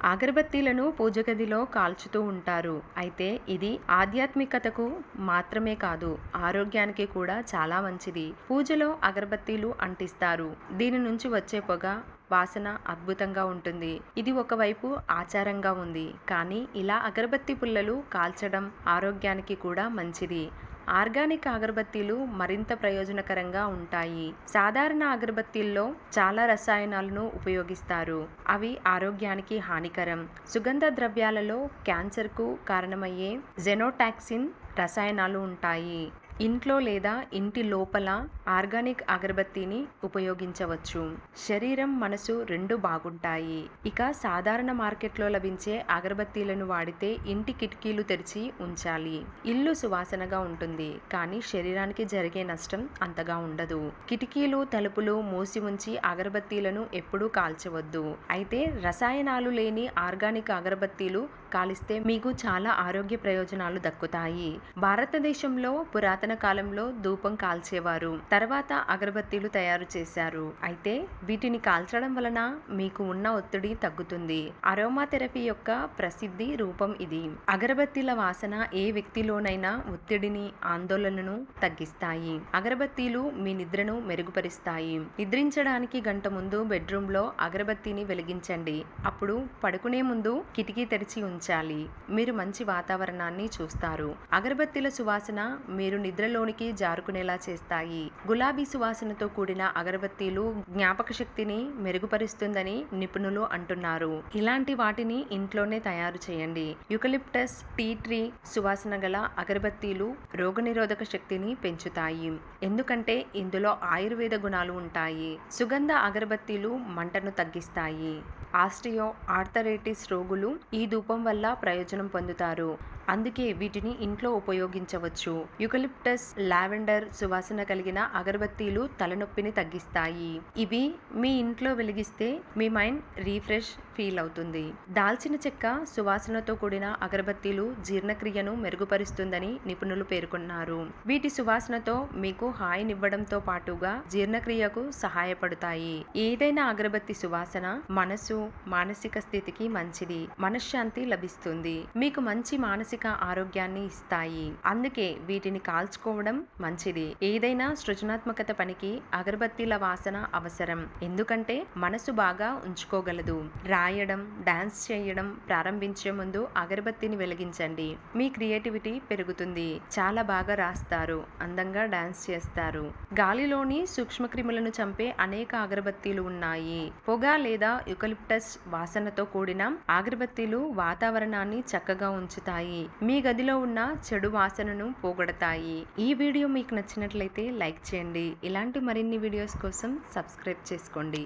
అగరబత్తీలను పూజ గదిలో కాల్చుతూ ఉంటారు. అయితే ఇది ఆధ్యాత్మికతకు మాత్రమే కాదు, ఆరోగ్యానికి కూడా చాలా మంచిది. పూజలో అగరబత్తీలు అంటిస్తారు. దీని నుంచి వచ్చే పొగ వాసన అద్భుతంగా ఉంటుంది. ఇది ఒకవైపు ఆచారంగా ఉంది, కానీ ఇలా అగరబత్తి పుల్లలు కాల్చడం ఆరోగ్యానికి కూడా మంచిది. ఆర్గానిక్ అగరబత్తీలు మరింత ప్రయోజనకరంగా ఉంటాయి. సాధారణ అగరబత్తీల్లో చాలా రసాయనాలను ఉపయోగిస్తారు. అవి ఆరోగ్యానికి హానికరం. సుగంధ ద్రవ్యాలలో క్యాన్సర్కు కారణమయ్యే జెనోటాక్సిన్ రసాయనాలు ఉంటాయి. ఇంట్లో లేదా ఇంటి లోపల ఆర్గానిక్ అగరబత్తీని ఉపయోగించవచ్చు. శరీరం, మనసు రెండు బాగుంటాయి. ఇక సాధారణ మార్కెట్లో లభించే అగరబత్తీలను వాడితే ఇంటి కిటికీలు తెరిచి ఉంచాలి. ఇల్లు సువాసనగా ఉంటుంది, కానీ శరీరానికి జరిగే నష్టం అంతగా ఉండదు. కిటికీలు, తలుపులు మూసి ఉంచి అగరబత్తీలను ఎప్పుడూ కాల్చవద్దు. అయితే రసాయనాలు లేని ఆర్గానిక్ అగరబత్తీలు కాలిస్తే మీకు చాలా ఆరోగ్య ప్రయోజనాలు దక్కుతాయి. భారతదేశంలో పురాతన కాలంలో ధూపం కాల్చేవారు, తర్వాత అగరబత్తీలు తయారు చేశారు. అయితే వీటిని కాల్చడం వలన మీకు ఉన్న ఒత్తిడి తగ్గుతుంది. అరోమా థెరపీ యొక్క ప్రసిద్ధి రూపం ఇది. అగరబత్తీల వాసన ఏ వ్యక్తిలోనైనా ఒత్తిడిని, ఆందోళనను తగ్గిస్తాయి. అగరబత్తీలు మీ నిద్రను మెరుగుపరుస్తాయి. నిద్రించడానికి గంట ముందు బెడ్రూమ్ లో అగరబత్తీని వెలిగించండి. అప్పుడు పడుకునే ముందు కిటికీ తెరిచి ఉంచాలి. మీరు మంచి వాతావరణాన్ని చూస్తారు. అగరబత్తీల సువాసన మీరు నిద్రలోనికి జారుకునేలా చేస్తాయి. గులాబీ సువాసనతో కూడిన అగరబత్తీలు జ్ఞాపక శక్తిని మెరుగుపరుస్తుందని నిపుణులు అంటున్నారు. ఇలాంటి వాటిని ఇంట్లోనే తయారు చేయండి. యూకలిప్టస్, టీ ట్రీ సువాసన గల అగరబత్తీలు రోగనిరోధక శక్తిని పెంచుతాయి, ఎందుకంటే ఇందులో ఆయుర్వేద గుణాలు ఉంటాయి. సుగంధ అగరబత్తీలు మంటను తగ్గిస్తాయి. ఆస్టియో ఆర్థరైటిస్ రోగులు ఈ ధూపం వల్ల ప్రయోజనం పొందుతారు, అందుకే వీటిని ఇంట్లో ఉపయోగించవచ్చు. యూకలిప్టస్, లావెండర్ సువాసన కలిగిన అగరబత్తీలు తలనొప్పిని తగ్గిస్తాయి. ఇవి మీ ఇంట్లో వెలిగిస్తే మీ మైండ్ రీఫ్రెష్ ఫీల్ అవుతుంది. దాల్చిన చెక్క సువాసనతో కూడిన అగరబత్తీలు జీర్ణక్రియను మెరుగుపరుస్తుందని నిపుణులు పేర్కొన్నారు. వీటి సువాసనతో మీకు హాయినివ్వడంతో పాటుగా జీర్ణక్రియకు సహాయపడతాయి. ఏదైనా అగరబత్తి సువాసన మనసు, మానసిక స్థితికి మంచిది. మనశ్శాంతి లభిస్తుంది. మీకు మంచి మానసిక ఆరోగ్యాన్ని ఇస్తాయి. అందుకే వీటిని కాల్చుకోవడం మంచిది. ఏదైనా సృజనాత్మకత పనికి అగరబత్తీల వాసన అవసరం, ఎందుకంటే మనసు బాగా ఉంచుకోగలదు. రాయడం, డాన్స్ చేయడం ప్రారంభించే ముందు అగరబత్తిని వెలిగించండి. మీ క్రియేటివిటీ పెరుగుతుంది. చాలా బాగా రాస్తారు, అందంగా డాన్స్ చేస్తారు. గాలిలోని సూక్ష్మక్రిములను చంపే అనేక అగరబత్తీలు ఉన్నాయి. పొగ లేదా యూకలిప్టస్ వాసనతో కూడిన అగరబత్తీలు వాతావరణాన్ని చక్కగా ఉంచుతాయి. మీ గదిలో ఉన్న చెడు వాసనను పోగొడతాయి. ఈ వీడియో మీకు నచ్చినట్లయితే లైక్ చేయండి. ఇలాంటి మరిన్ని వీడియోస్ కోసం సబ్స్క్రైబ్ చేసుకోండి.